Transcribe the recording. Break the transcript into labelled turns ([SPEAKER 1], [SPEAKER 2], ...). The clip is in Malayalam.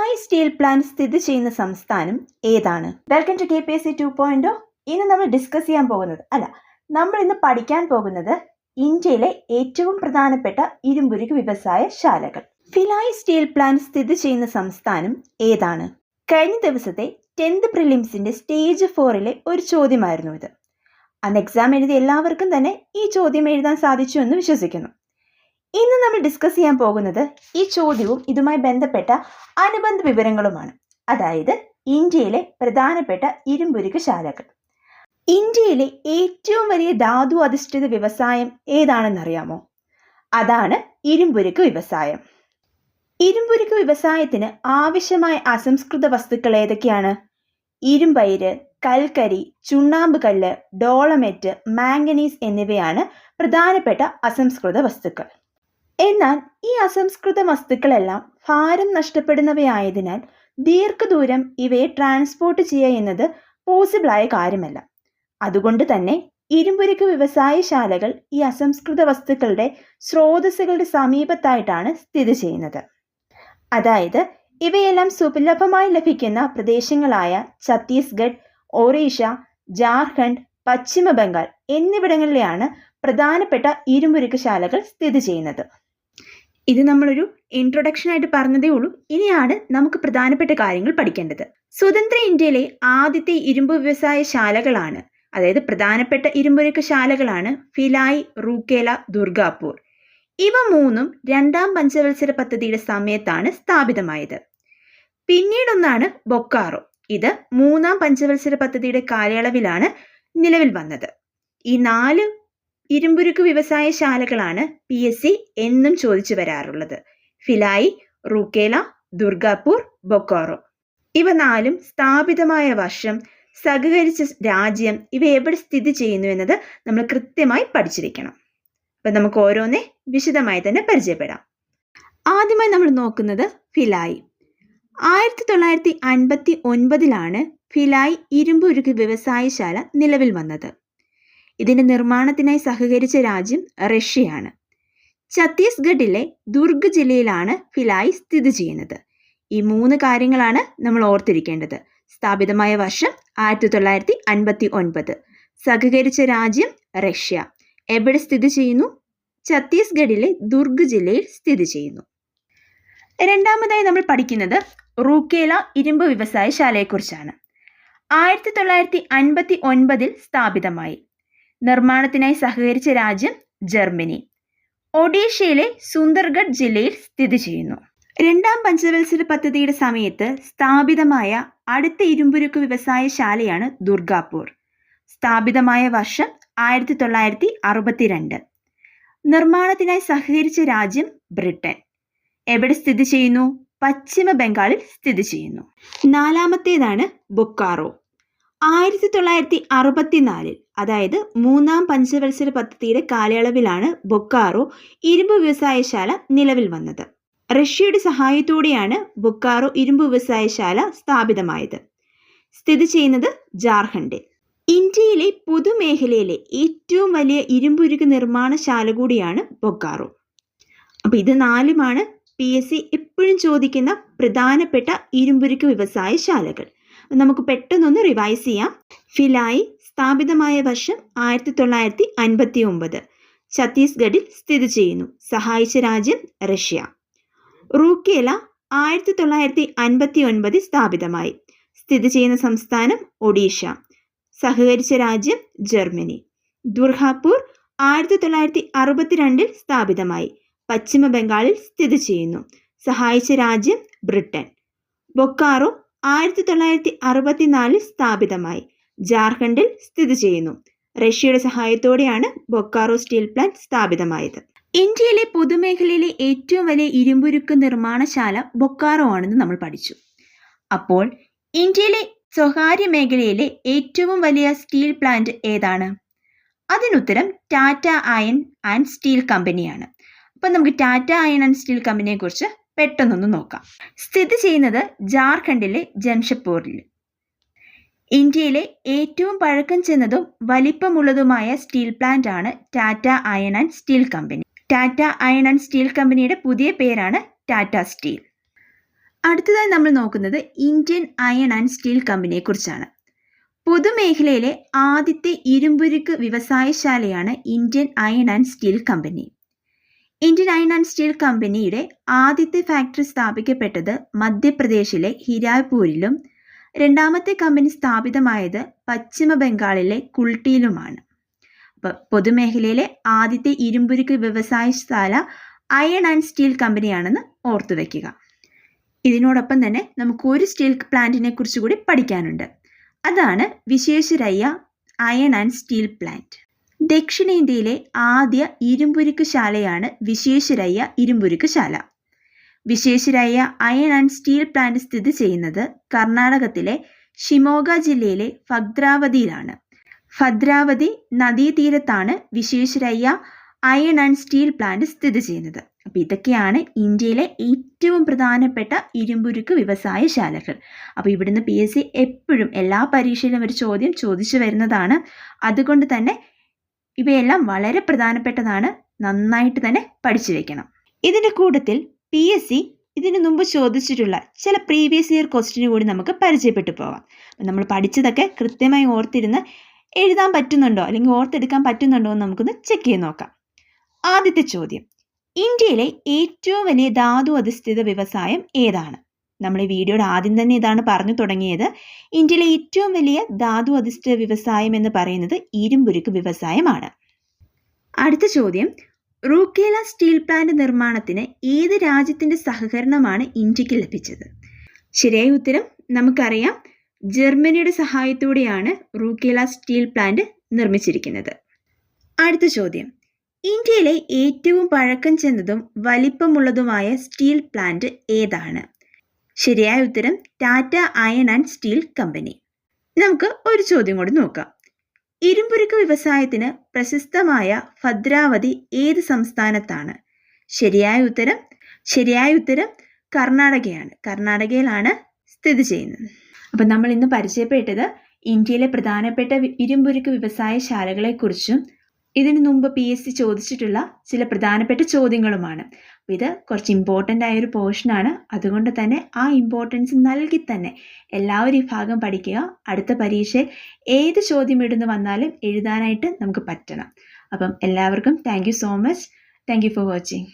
[SPEAKER 1] ഭിലായ് സ്റ്റീൽ പ്ലാന്റ് സ്ഥിതി ചെയ്യുന്ന സംസ്ഥാനം ഏതാണ്? Welcome to KPSC 2.0. ഇന്ന് നമ്മൾ ഡിസ്കസ് ചെയ്യാൻ പോകുന്നത് നമ്മൾ ഇന്ന് പഠിക്കാൻ പോകുന്നത് ഇന്ത്യയിലെ ഏറ്റവും പ്രധാനപ്പെട്ട ഇരുമ്പുരുക്ക് വ്യവസായ ശാലകൾ. ഭിലായ് സ്റ്റീൽ പ്ലാന്റ് സ്ഥിതി ചെയ്യുന്ന സംസ്ഥാനം ഏതാണ്? കഴിഞ്ഞ ദിവസത്തെ 10th പ്രിലിംസിന്റെ സ്റ്റേജ് 4 ഒരു ചോദ്യമായിരുന്നു ഇത്. അന്ന് എക്സാം എഴുതിയ എല്ലാവർക്കും തന്നെ ഈ ചോദ്യം എഴുതാൻ സാധിച്ചു എന്ന് വിശ്വസിക്കുന്നു. ഇന്ന് നമ്മൾ ഡിസ്കസ് ചെയ്യാൻ പോകുന്നത് ഈ ചോദ്യവും ഇതുമായി ബന്ധപ്പെട്ട അനുബന്ധ വിവരങ്ങളുമാണ്. അതായത് ഇന്ത്യയിലെ പ്രധാനപ്പെട്ട ഇരുമ്പുരുക്ക് ശാലകൾ. ഇന്ത്യയിലെ ഏറ്റവും വലിയ ധാതു അധിഷ്ഠിത വ്യവസായം ഏതാണെന്നറിയാമോ? അതാണ് ഇരുമ്പുരുക്ക് വ്യവസായം. ഇരുമ്പുരുക്ക് വ്യവസായത്തിന് ആവശ്യമായ അസംസ്കൃത വസ്തുക്കൾ ഏതൊക്കെയാണ്? ഇരുമ്പയിര്, കൽക്കരി, ചുണ്ണാമ്പ് കല്ല്, ഡോളമെറ്റ്, മാംഗനീസ് എന്നിവയാണ് പ്രധാനപ്പെട്ട അസംസ്കൃത വസ്തുക്കൾ. എന്നാൽ ഈ അസംസ്കൃത വസ്തുക്കളെല്ലാം ഭാരം നഷ്ടപ്പെടുന്നവയായതിനാൽ ദീർഘദൂരം ഇവയെ ട്രാൻസ്പോർട്ട് ചെയ്യുക എന്നത് പോസിബിളായ കാര്യമല്ല. അതുകൊണ്ട് തന്നെ ഇരുമ്പുരുക്ക് വ്യവസായശാലകൾ ഈ അസംസ്കൃത വസ്തുക്കളുടെ സ്രോതസ്സുകളുടെ സമീപത്തായിട്ടാണ് സ്ഥിതി ചെയ്യുന്നത്. അതായത് ഇവയെല്ലാം സുലഭമായി ലഭിക്കുന്ന പ്രദേശങ്ങളായ ഛത്തീസ്ഗഡ്, ഒറീസ, ജാർഖണ്ഡ്, പശ്ചിമ ബംഗാൾ എന്നിവിടങ്ങളിലെയാണ് പ്രധാനപ്പെട്ട ഇരുമ്പുരുക്ക് ശാലകൾ സ്ഥിതി ചെയ്യുന്നത്. ഇത് നമ്മളൊരു ഇൻട്രൊഡക്ഷൻ ആയിട്ട് പറഞ്ഞതേ ഉള്ളൂ. ഇനിയാണ് നമുക്ക് പ്രധാനപ്പെട്ട കാര്യങ്ങൾ പഠിക്കേണ്ടത്. സ്വതന്ത്ര ഇന്ത്യയിലെ ആദ്യത്തെ ഇരുമ്പ് വ്യവസായ ശാലകളാണ്, അതായത് പ്രധാനപ്പെട്ട ഇരുമ്പുരുക്ക് ശാലകളാണ് ഭിലായ്, റൂർക്കേല, ദുർഗാപൂർ. ഇവ മൂന്നും രണ്ടാം പഞ്ചവത്സര പദ്ധതിയുടെ സമയത്താണ് സ്ഥാപിതമായത്. പിന്നീടൊന്നാണ് ബൊക്കാറോ. ഇത് മൂന്നാം പഞ്ചവത്സര പദ്ധതിയുടെ കാലയളവിലാണ് നിലവിൽ വന്നത്. ഈ 4 ഇരുമ്പുരുക്ക് വ്യവസായ ശാലകളാണ് PSC എന്നും ചോദിച്ചു വരാറുള്ളത്. ഭിലായ്, റൂർക്കേല, ദുർഗാപൂർ, ബൊക്കാറോ. ഇവ 4ഉം സ്ഥാപിതമായ വർഷം, സഹകരിച്ച രാജ്യം, ഇവ എവിടെ സ്ഥിതി ചെയ്യുന്നു എന്നത് നമ്മൾ കൃത്യമായി പഠിച്ചിരിക്കണം. അപ്പം നമുക്ക് ഓരോന്നേ വിശദമായി തന്നെ പരിചയപ്പെടാം. ആദ്യമായി നമ്മൾ നോക്കുന്നത് ഭിലായ്. 1959 ഭിലായ് ഇരുമ്പുരുക്ക് വ്യവസായശാല നിലവിൽ വന്നത്. ഇതിന്റെ നിർമ്മാണത്തിനായി സഹകരിച്ച രാജ്യം റഷ്യയാണ്. ഛത്തീസ്ഗഡിലെ ദുർഗ് ജില്ലയിലാണ് ഭിലായ് സ്ഥിതി ചെയ്യുന്നത്. ഈ 3 കാര്യങ്ങളാണ് നമ്മൾ ഓർത്തിരിക്കേണ്ടത്. സ്ഥാപിതമായ വർഷം 1959, സഹകരിച്ച രാജ്യം റഷ്യ, എവിടെ സ്ഥിതി ചെയ്യുന്നു? ഛത്തീസ്ഗഡിലെ ദുർഗ് ജില്ലയിൽ സ്ഥിതി ചെയ്യുന്നു. രണ്ടാമതായി നമ്മൾ പഠിക്കുന്നത് റൂർക്കേല ഇരുമ്പ് വ്യവസായശാലയെക്കുറിച്ചാണ്. 1959 സ്ഥാപിതമായി. നിർമ്മാണത്തിനായി സഹകരിച്ച രാജ്യം ജർമ്മനി. ഒഡീഷയിലെ സുന്ദർഗഡ് ജില്ലയിൽ സ്ഥിതി ചെയ്യുന്നു. രണ്ടാം പഞ്ചവത്സര പദ്ധതിയുടെ സമയത്ത് സ്ഥാപിതമായ അടുത്ത ഇരുമ്പുരുക്ക് വ്യവസായശാലയാണ് ദുർഗാപൂർ. സ്ഥാപിതമായ വർഷം 1962. നിർമ്മാണത്തിനായി സഹകരിച്ച രാജ്യം ബ്രിട്ടൻ. എവിടെ സ്ഥിതി ചെയ്യുന്നു? പശ്ചിമ ബംഗാളിൽ സ്ഥിതി ചെയ്യുന്നു. നാലാമത്തേതാണ് ബൊക്കാറോ. 1964, അതായത് മൂന്നാം പഞ്ചവത്സര പദ്ധതിയുടെ കാലയളവിലാണ് ബൊക്കാറോ ഇരുമ്പ് വ്യവസായശാല നിലവിൽ വന്നത്. റഷ്യയുടെ സഹായത്തോടെയാണ് ബൊക്കാറോ ഇരുമ്പ് വ്യവസായശാല സ്ഥാപിതമായത്. സ്ഥിതി ചെയ്യുന്നത് ജാർഖണ്ഡിൽ. ഇന്ത്യയിലെ പൊതുമേഖലയിലെ ഏറ്റവും വലിയ ഇരുമ്പുരുക്ക് നിർമ്മാണശാല കൂടിയാണ് ബൊക്കാറോ. അപ്പോൾ ഇത് 4ഉമാണ് PSC എപ്പോഴും ചോദിക്കുന്ന പ്രധാനപ്പെട്ട ഇരുമ്പുരുക്ക് വ്യവസായശാലകൾ. നമുക്ക് പെട്ടെന്നൊന്ന് റിവൈസ് ചെയ്യാം. ഭിലായ് സ്ഥാപിതമായ വർഷം 1959, ഛത്തീസ്ഗഡിൽ സ്ഥിതി ചെയ്യുന്നു, സഹായിച്ച രാജ്യം റഷ്യ. റൂർക്കേല 1959 സ്ഥാപിതമായി. സ്ഥിതി ചെയ്യുന്ന സംസ്ഥാനം ഒഡീഷ, സഹകരിച്ച രാജ്യം ജർമ്മനി. ദുർഗാപൂർ 1962 സ്ഥാപിതമായി. പശ്ചിമ ബംഗാളിൽ സ്ഥിതി ചെയ്യുന്നു, സഹായിച്ച രാജ്യം ബ്രിട്ടൻ. ബൊക്കാറോ 1964 സ്ഥാപിതമായി. ജാർഖണ്ഡിൽ സ്ഥിതി ചെയ്യുന്നു. റഷ്യയുടെ സഹായത്തോടെയാണ് ബൊക്കാറോ സ്റ്റീൽ പ്ലാന്റ് സ്ഥാപിതമായത്. ഇന്ത്യയിലെ പൊതുമേഖലയിലെ ഏറ്റവും വലിയ ഇരുമ്പുരുക്ക് നിർമ്മാണശാല ബൊക്കാറോ ആണെന്ന് നമ്മൾ പഠിച്ചു. അപ്പോൾ ഇന്ത്യയിലെ സ്വകാര്യ മേഖലയിലെ ഏറ്റവും വലിയ സ്റ്റീൽ പ്ലാന്റ് ഏതാണ്? അതിനുത്തരം ടാറ്റ അയൺ ആൻഡ് സ്റ്റീൽ കമ്പനിയാണ്. അപ്പം നമുക്ക് ടാറ്റ അയൺ ആൻഡ് സ്റ്റീൽ കമ്പനിയെ കുറിച്ച് പെട്ടെന്നൊന്ന് നോക്കാം. സ്ഥിതി ചെയ്യുന്നത് ജാർഖണ്ഡിലെ ജംഷഡ്പൂരിൽ. ഇന്ത്യയിലെ ഏറ്റവും പഴക്കം ചെന്നതും വലിപ്പമുള്ളതുമായ സ്റ്റീൽ പ്ലാന്റ് ആണ് Tata iron and steel company. Tata iron and steel കമ്പനിയുടെ പുതിയ പേരാണ് ടാറ്റ സ്റ്റീൽ. അടുത്തതായി നമ്മൾ നോക്കുന്നത് ഇന്ത്യൻ അയൺ ആൻഡ് സ്റ്റീൽ കമ്പനിയെ കുറിച്ചാണ്. പൊതുമേഖലയിലെ ആദ്യത്തെ ഇരുമ്പുരുക്ക് വ്യവസായശാലയാണ് Indian iron and steel company. Indian iron and steel കമ്പനിയുടെ ആദ്യത്തെ ഫാക്ടറി സ്ഥാപിക്കപ്പെട്ടത് മധ്യപ്രദേശിലെ ഹിരാപൂരിലും രണ്ടാമത്തെ കമ്പനി സ്ഥാപിതമായത് പശ്ചിമ ബംഗാളിലെ കുൾട്ടിയിലുമാണ്. അപ്പോൾ പൊതുമേഖലയിലെ ആദ്യത്തെ ഇരുമ്പുരുക്ക് വ്യവസായശാല അയൺ ആൻഡ് സ്റ്റീൽ കമ്പനിയാണെന്ന് ഓർത്തു വയ്ക്കുക. ഇതിനോടൊപ്പം തന്നെ നമുക്ക് ഒരു സ്റ്റീൽ പ്ലാന്റിനെ കുറിച്ച് കൂടി പഠിക്കാനുണ്ട്. അതാണ് Visvesvaraya iron and steel plant. ദക്ഷിണേന്ത്യയിലെ ആദ്യ ഇരുമ്പുരുക്ക് ശാലയാണ് വിശ്വേശ്വരയ്യ ഇരുമ്പുരുക്ക് ശാല. Visvesvaraya iron and steel plant സ്ഥിതി ചെയ്യുന്നത് കർണാടകത്തിലെ ഷിമോഗ ജില്ലയിലെ ഭദ്രാവതിയിലാണ്. ഭദ്രാവതി നദീതീരത്താണ് Visvesvaraya iron and steel plant സ്ഥിതി ചെയ്യുന്നത്. അപ്പോൾ ഇതൊക്കെയാണ് ഇന്ത്യയിലെ ഏറ്റവും പ്രധാനപ്പെട്ട ഇരുമ്പുരുക്ക് വ്യവസായശാലകൾ. അപ്പോൾ ഇവിടുന്ന് PSC എപ്പോഴും എല്ലാ പരീക്ഷയിലും ഒരു ചോദ്യം ചോദിച്ചു വരുന്നതാണ്. അതുകൊണ്ട് തന്നെ ഇവയെല്ലാം വളരെ പ്രധാനപ്പെട്ടതാണ്. നന്നായിട്ട് തന്നെ പഠിച്ചു വെക്കണം. ഇതിൻ്റെ കൂട്ടത്തിൽ PSC ഇതിനു മുമ്പ് ചോദിച്ചിട്ടുള്ള ചില പ്രീവിയസ് ഇയർ ക്വസ്റ്റ്യൻ കൂടി നമുക്ക് പരിചയപ്പെട്ടു പോകാം. നമ്മൾ പഠിച്ചതൊക്കെ കൃത്യമായി ഓർത്തിരുന്ന് എഴുതാൻ പറ്റുന്നുണ്ടോ അല്ലെങ്കിൽ ഓർത്തെടുക്കാൻ പറ്റുന്നുണ്ടോ എന്ന് നമുക്കൊന്ന് ചെക്ക് ചെയ്ത് നോക്കാം. ആദ്യത്തെ ചോദ്യം, ഇന്ത്യയിലെ ഏറ്റവും വലിയ ധാതു അധിഷ്ഠിത വ്യവസായം ഏതാണ്? നമ്മൾ ഈ വീഡിയോയുടെ ആദ്യം തന്നെ ഇതാണ് പറഞ്ഞു തുടങ്ങിയത്. ഇന്ത്യയിലെ ഏറ്റവും വലിയ ധാതു അധിഷ്ഠിത വ്യവസായം എന്ന് പറയുന്നത് ഇരുമ്പുരുക്ക് വ്യവസായമാണ്. അടുത്ത ചോദ്യം, റൂർക്കേല സ്റ്റീൽ പ്ലാന്റ് നിർമ്മാണത്തിന് ഏത് രാജ്യത്തിൻ്റെ സഹകരണമാണ് ഇന്ത്യക്ക് ലഭിച്ചത്? ശരിയായ ഉത്തരം നമുക്കറിയാം, ജർമ്മനിയുടെ സഹായത്തോടെയാണ് റൂർക്കേല സ്റ്റീൽ പ്ലാന്റ് നിർമ്മിച്ചിരിക്കുന്നത്. അടുത്ത ചോദ്യം, ഇന്ത്യയിലെ ഏറ്റവും പഴക്കം ചെന്നതും വലിപ്പമുള്ളതുമായ സ്റ്റീൽ പ്ലാന്റ് ഏതാണ്? ശരിയായ ഉത്തരം Tata iron and steel company. നമുക്ക് ഒരു ചോദ്യം കൂടി നോക്കാം. ഇരുമ്പുരുക്ക് വ്യവസായത്തിന് പ്രശസ്തമായ ഭദ്രാവതി ഏത് സംസ്ഥാനത്താണ്? ശരിയായ ഉത്തരം കർണാടകയാണ്. കർണാടകയിലാണ് സ്ഥിതി ചെയ്യുന്നത്. അപ്പം നമ്മൾ ഇന്ന് പരിചയപ്പെട്ടത് ഇന്ത്യയിലെ പ്രധാനപ്പെട്ട ഇരുമ്പുരുക്ക് വ്യവസായശാലകളെക്കുറിച്ചും ഇതിനു മുമ്പ് PSC ചോദിച്ചിട്ടുള്ള ചില പ്രധാനപ്പെട്ട ചോദ്യങ്ങളുമാണ്. ഇത് കുറച്ച് ഇമ്പോർട്ടൻ്റ് ആയൊരു പോർഷനാണ്. അതുകൊണ്ട് തന്നെ ആ ഇമ്പോർട്ടൻസ് നൽകി തന്നെ എല്ലാവരും ഈ ഭാഗം പഠിക്കുക. അടുത്ത പരീക്ഷയിൽ ഏത് ചോദ്യം ഇടുന്നു വന്നാലും എഴുതാനായിട്ട് നമുക്ക് പറ്റണം. അപ്പം എല്ലാവർക്കും thank you so much. Thank you for watching.